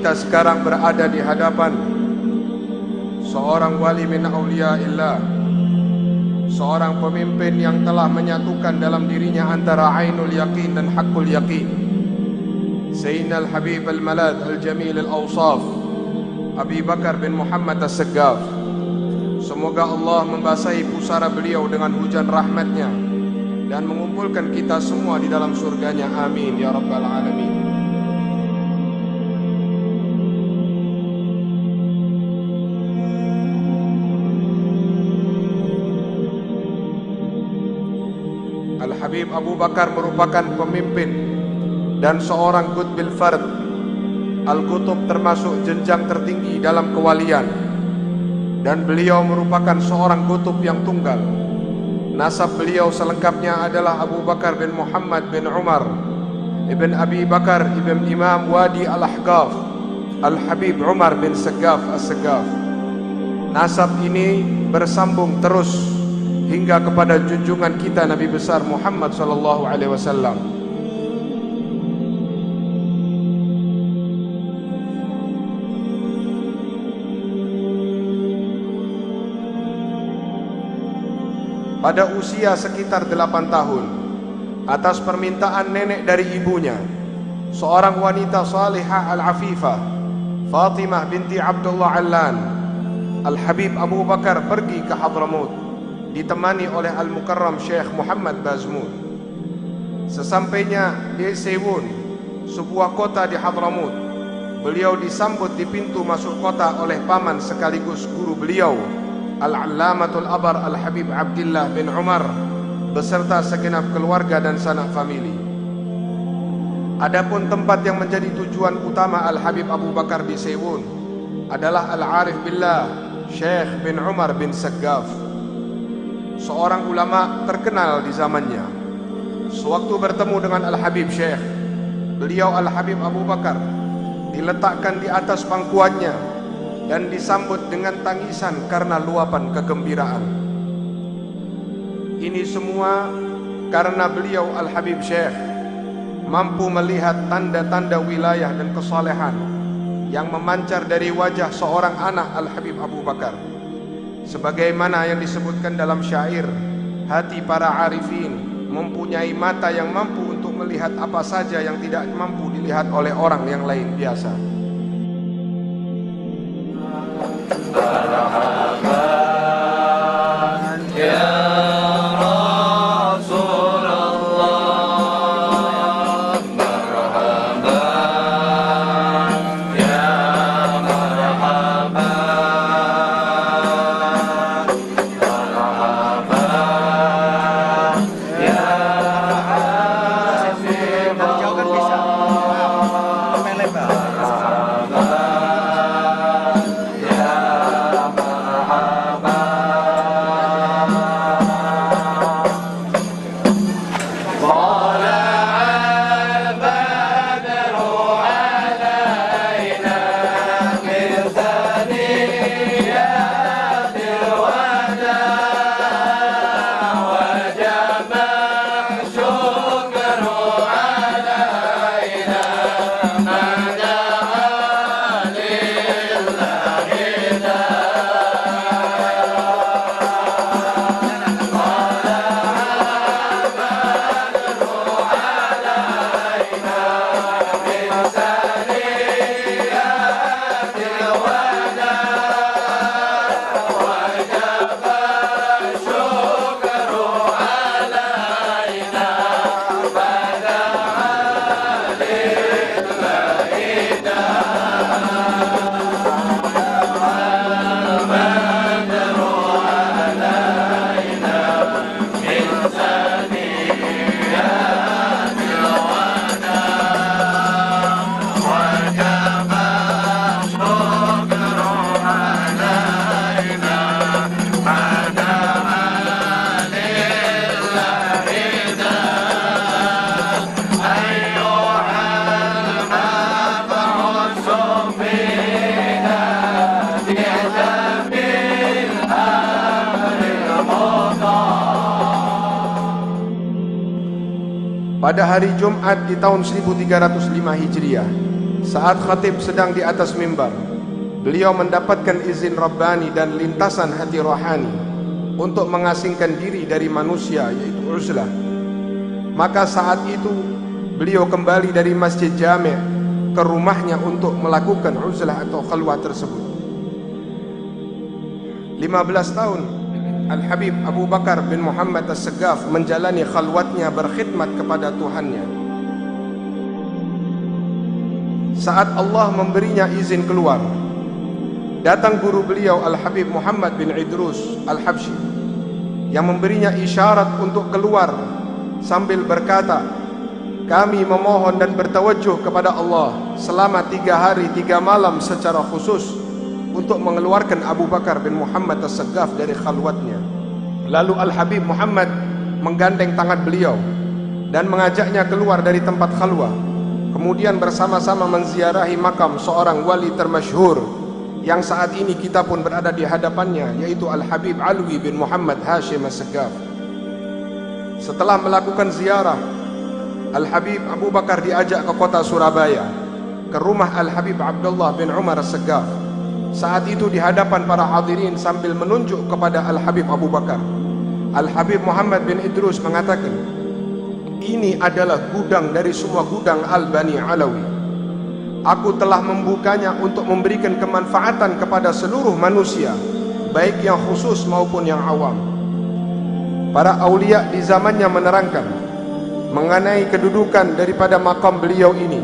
kita sekarang berada di hadapan seorang wali min auliyaillah, seorang pemimpin yang telah menyatukan dalam dirinya antara ainul yaqin dan haqqul yaqin. Sayyidina al-Habib al-Malad al-Jamil al-Awsaf Abi Bakar bin Muhammad as-Saggaf. Semoga Allah membasahi pusara beliau dengan hujan rahmatnya dan mengumpulkan kita semua di dalam surganya. Amin ya rabbal alamin. Al-Habib Abu Bakar merupakan pemimpin dan seorang qutbil fard, al-qutub termasuk jenjang tertinggi dalam kewalian, dan beliau merupakan seorang qutub yang tunggal. Nasab beliau selengkapnya adalah Abu Bakar bin Muhammad bin Umar ibn Abi Bakar ibn Imam Wadi al-Ahqaf Al-Habib Umar bin Saggaf as-Saggaf. Nasab ini bersambung terus hingga kepada junjungan kita Nabi besar Muhammad sallallahu alaihi wasallam. Pada usia sekitar 8 tahun, atas permintaan nenek dari ibunya, seorang wanita salihah al-afifah, Fatimah binti Abdullah Allan, Al-Habib Abu Bakar pergi ke Hadramut ditemani oleh Al-Mukarram Syekh Muhammad Bazmul. Sesampainya di Sewun, sebuah kota di Hadramut, beliau disambut di pintu masuk kota oleh paman sekaligus guru beliau, Al-Allamatul Abar Al-Habib Abdullah bin Umar beserta segenap keluarga dan sanak famili. Adapun tempat yang menjadi tujuan utama Al-Habib Abu Bakar di Sewun adalah Al-Arif Billah Syekh bin Umar bin Saggaf, seorang ulama terkenal di zamannya. Sewaktu bertemu dengan Al-Habib Syekh, beliau Al-Habib Abu Bakar diletakkan di atas pangkuannya dan disambut dengan tangisan karena luapan kegembiraan. Ini semua karena beliau Al-Habib Syekh mampu melihat tanda-tanda wilayah dan kesalehan yang memancar dari wajah seorang anak Al-Habib Abu Bakar. Sebagaimana yang disebutkan dalam syair, hati para arifin mempunyai mata yang mampu untuk melihat apa saja yang tidak mampu dilihat oleh orang yang lain biasa. Pada hari Jumat di tahun 1305 Hijriah, Saat khatib sedang di atas mimbar, beliau mendapatkan izin Rabbani dan lintasan hati rohani untuk mengasingkan diri dari manusia, yaitu uzlah. Maka saat itu beliau kembali dari Masjid Jami' ke rumahnya untuk melakukan uzlah atau khalwah tersebut. 15 tahun Al-Habib Abu Bakar bin Muhammad As-Saggaf menjalani khalwatnya berkhidmat kepada Tuhannya. Saat Allah memberinya izin keluar, datang guru beliau Al-Habib Muhammad bin Idrus Al-Habsyi yang memberinya isyarat untuk keluar sambil berkata, kami memohon dan bertawajjuh kepada Allah selama 3 hari 3 malam secara khusus untuk mengeluarkan Abu Bakar bin Muhammad As-Saggaf dari khalwatnya. Lalu Al-Habib Muhammad menggandeng tangan beliau dan mengajaknya keluar dari tempat khalwah. Kemudian bersama-sama menziarahi makam seorang wali termasyhur yang saat ini kita pun berada di hadapannya, yaitu Al-Habib Alwi bin Muhammad Hashim As-Saggaf. Setelah melakukan ziarah, Al-Habib Abu Bakar diajak ke kota Surabaya, ke rumah Al-Habib Abdullah bin Umar As-Saggaf. Saat itu di hadapan para hadirin sambil menunjuk kepada Al-Habib Abu Bakar, Al-Habib Muhammad bin Idrus mengatakan, ini adalah gudang dari semua gudang Al-Bani Alawi. Aku telah membukanya untuk memberikan kemanfaatan kepada seluruh manusia, baik yang khusus maupun yang awam. Para aulia di zamannya menerangkan mengenai kedudukan daripada makam beliau ini.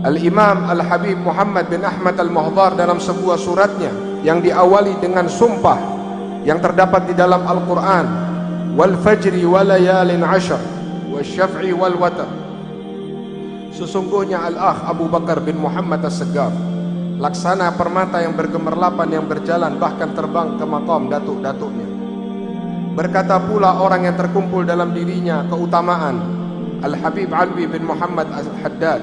Al-Imam Al-Habib Muhammad bin Ahmad Al-Muhdhar dalam sebuah suratnya yang diawali dengan sumpah yang terdapat di dalam Al-Quran, wal fajri wa layalin ashar wasyaf'i wal watar, sesungguhnya Al-Akh Abu Bakar bin Muhammad As-Saggaf laksana permata yang bergemerlapan yang berjalan bahkan terbang ke makam datuk-datuknya. Berkata pula orang yang terkumpul dalam dirinya keutamaan Al-Habib Alwi bin Muhammad Al-Haddad,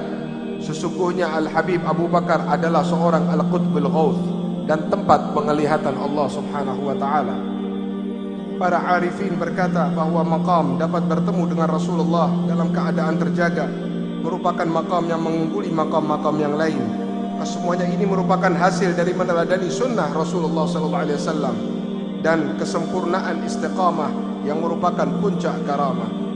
sesungguhnya Al-Habib Abu Bakar adalah seorang Al-Qutbul Ghawth dan tempat penglihatan Allah Subhanahu wa ta'ala. Para arifin berkata bahwa makam dapat bertemu dengan Rasulullah dalam keadaan terjaga merupakan makam yang mengungguli makam-makam yang lain. Kesemuanya ini merupakan hasil dari meneladani sunnah Rasulullah SAW dan kesempurnaan istiqamah yang merupakan puncak karamah.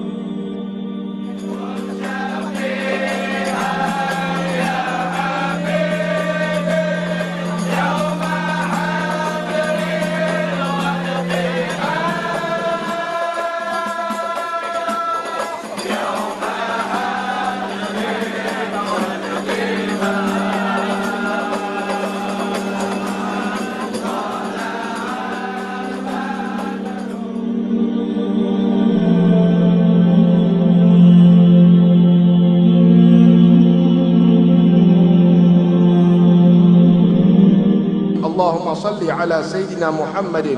Allahumma salli ala Sayyidina Muhammadin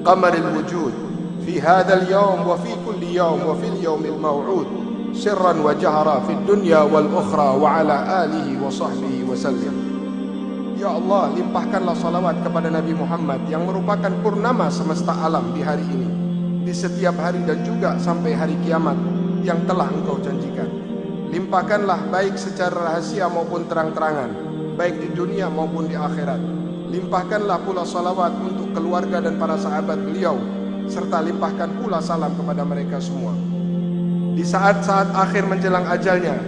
qamaril wujud fi hadal yawm wa fi kulli yawm wa fil yawmil maw'ud sirran wa jahra fid dunya wal ukhra wa ala alihi wa sahbihi wa sallim. Ya Allah, limpahkanlah salawat kepada Nabi Muhammad yang merupakan purnama semesta alam di hari ini, di setiap hari dan juga sampai hari kiamat yang telah Engkau janjikan. Limpahkanlah baik secara rahasia maupun terang-terangan, baik di dunia maupun di akhirat. Limpahkanlah pula salawat untuk keluarga dan para sahabat beliau, serta limpahkan pula salam kepada mereka semua. Di saat-saat akhir menjelang ajalnya,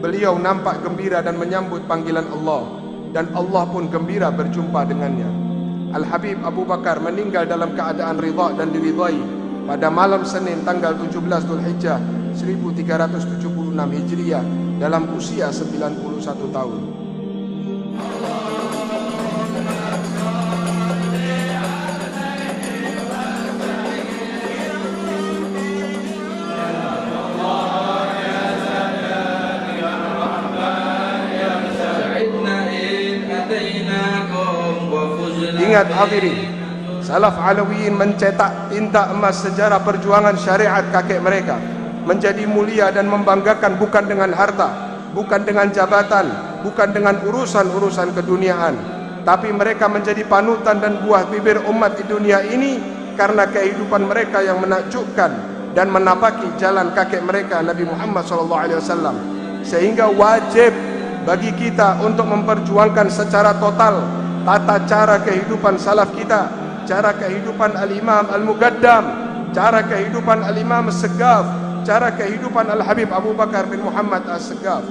beliau nampak gembira dan menyambut panggilan Allah, dan Allah pun gembira berjumpa dengannya. Al-Habib Abu Bakar meninggal dalam keadaan ridha dan diridhai pada malam Senin tanggal 17 Dzulhijjah 1376 Hijriah dalam usia 91 tahun. Ingat hadirin, salaf Alawiyin mencetak tinta emas sejarah perjuangan syariat kakek mereka menjadi mulia dan membanggakan bukan dengan harta, bukan dengan jabatan, bukan dengan urusan-urusan keduniaan, tapi mereka menjadi panutan dan buah bibir umat di dunia ini karena kehidupan mereka yang menakjubkan dan menapaki jalan kakek mereka Nabi Muhammad SAW. Sehingga wajib bagi kita untuk memperjuangkan secara total tata cara kehidupan salaf kita, cara kehidupan Al-Imam Al-Muqaddam, cara kehidupan Al-Imam As-Saggaf, cara kehidupan Al-Habib Abu Bakar bin Muhammad As-Saggaf.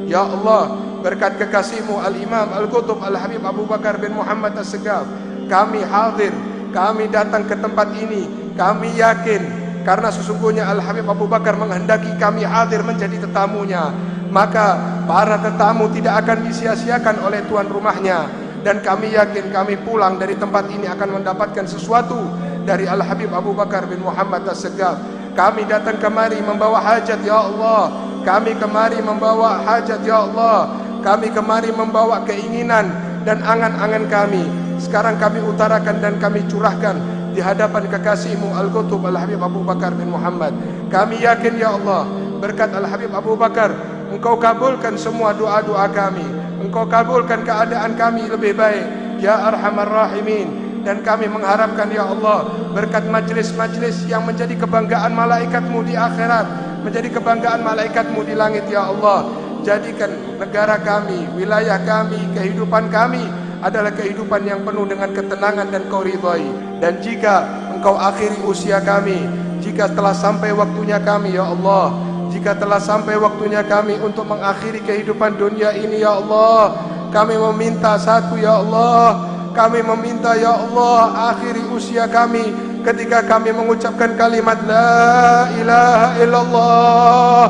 Ya Allah, berkat kekasih-Mu Al-Imam Al-Qutub Al-Habib Abu Bakar bin Muhammad As-Saggaf, kami hadir, kami datang ke tempat ini, kami yakin karena sesungguhnya Al-Habib Abu Bakar menghendaki kami hadir menjadi tetamunya, maka para tetamu tidak akan disia-siakan oleh tuan rumahnya. Dan kami yakin kami pulang dari tempat ini akan mendapatkan sesuatu dari Al-Habib Abu Bakar bin Muhammad As-Saggaf. Kami datang kemari membawa hajat, Ya Allah. Kami kemari membawa hajat, Ya Allah. Kami kemari membawa keinginan dan angan-angan kami. Sekarang kami utarakan dan kami curahkan di hadapan kekasih-Mu Al-Qutub Al-Habib Abu Bakar bin Muhammad. Kami yakin, Ya Allah, berkat Al-Habib Abu Bakar, Engkau kabulkan semua doa-doa kami. Engkau kabulkan keadaan kami lebih baik, Ya Arhamar Rahimin. Dan kami mengharapkan, Ya Allah, berkat majlis-majlis yang menjadi kebanggaan malaikat-Mu di akhirat, menjadi kebanggaan malaikat-Mu di langit, Ya Allah. Jadikan negara kami, wilayah kami, kehidupan kami adalah kehidupan yang penuh dengan ketenangan dan Kau ridhai. Dan jika Engkau akhiri usia kami, jika telah sampai waktunya kami, Ya Allah, jika telah sampai waktunya kami untuk mengakhiri kehidupan dunia ini, Ya Allah, kami meminta satu, Ya Allah, kami meminta, Ya Allah, akhiri usia kami ketika kami mengucapkan kalimat La ilaha illallah.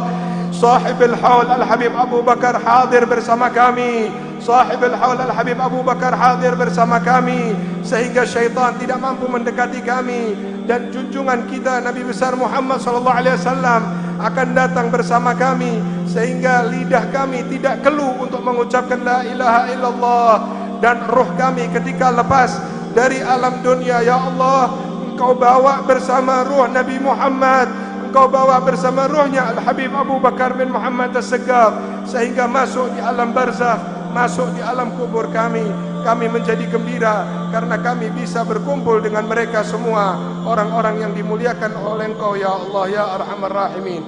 Sahibul Haul Al-Habib Abu Bakar hadir bersama kami. Sahibul Haul Al-Habib Abu Bakar hadir bersama kami, sehingga syaitan tidak mampu mendekati kami. Dan junjungan kita Nabi besar Muhammad sallallahu alaihi wasallam akan datang bersama kami, sehingga lidah kami tidak keluh untuk mengucapkan La ilaha illallah. Dan roh kami ketika lepas dari alam dunia, Ya Allah, Engkau bawa bersama roh Nabi Muhammad, Engkau bawa bersama rohnya Al-Habib Abu Bakar bin Muhammad As-Saggaf, sehingga masuk di alam barzakh, masuk di alam kubur kami. Kami menjadi gembira karena kami bisa berkumpul dengan mereka semua, orang-orang yang dimuliakan oleh Engkau, Ya Allah, Ya Arhamar Rahimin.